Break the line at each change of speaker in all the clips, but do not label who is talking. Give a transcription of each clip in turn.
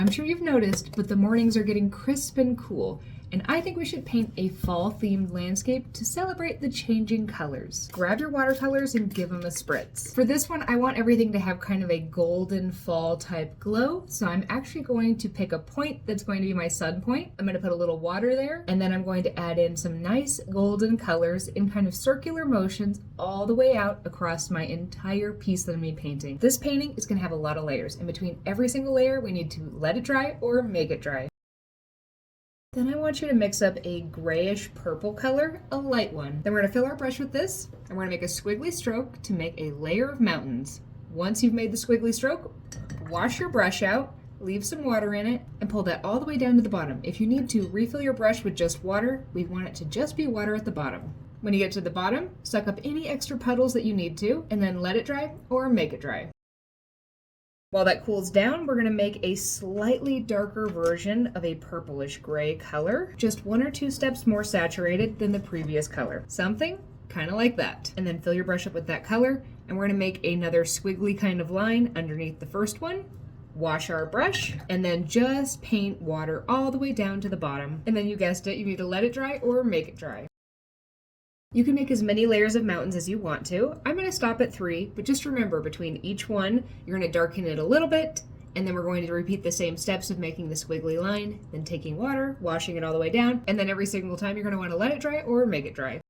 I'm sure you've noticed, but the mornings are getting crisp and cool, and I think we should paint a fall-themed landscape to celebrate the changing colors. Grab your watercolors and give them a spritz. For this one, I want everything to have kind of a golden fall type glow, so I'm actually going to pick a point that's going to be my sun point. I'm going to put a little water there, and then I'm going to add in some nice golden colors in kind of circular motions all the way out across my entire piece that I'm going to be painting. This painting is going to have a lot of layers. In between every single layer, we need to let it dry or make it dry. Then I want you to mix up a grayish purple color, a light one. Then we're going to fill our brush with this, and we're going to make a squiggly stroke to make a layer of mountains. Once you've made the squiggly stroke, wash your brush out, leave some water in it, and pull that all the way down to the bottom. If you need to refill your brush with just water, we want it to just be water at the bottom. When you get to the bottom, suck up any extra puddles that you need to, and then let it dry or make it dry. While that cools down, we're going to make a slightly darker version of a purplish gray color, just 1 or 2 steps more saturated than the previous color. Something kind of like that. And then fill your brush up with that color, and we're going to make another squiggly kind of line underneath the first one. Wash our brush, and then just paint water all the way down to the bottom. And then you guessed it, you need to let it dry or make it dry. You can make as many layers of mountains as you want to. I'm going to stop at 3, but just remember between each one, you're going to darken it a little bit, and then we're going to repeat the same steps of making the squiggly line, then taking water, washing it all the way down, and then every single time you're going to want to let it dry or make it dry.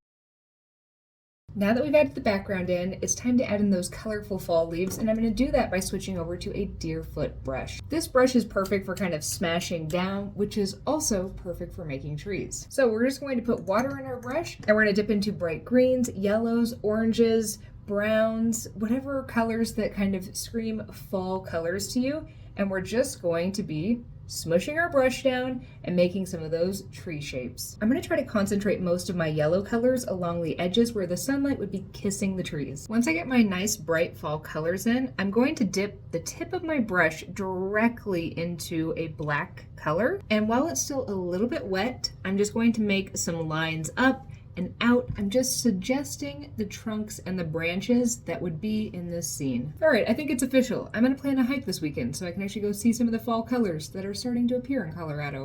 Now that we've added the background in, it's time to add in those colorful fall leaves, and I'm going to do that by switching over to a Deerfoot brush. This brush is perfect for kind of smashing down, which is also perfect for making trees. So we're just going to put water in our brush, and we're going to dip into bright greens, yellows, oranges, browns, whatever colors that kind of scream fall colors to you, and we're just going to be smushing our brush down and making some of those tree shapes. I'm going to try to concentrate most of my yellow colors along the edges where the sunlight would be kissing the trees. Once I get my nice bright fall colors in, I'm going to dip the tip of my brush directly into a black color. And while it's still a little bit wet, I'm just going to make some lines up and out. I'm just suggesting the trunks and the branches that would be in this scene. All right, I think it's official. I'm gonna plan a hike this weekend so I can actually go see some of the fall colors that are starting to appear in Colorado.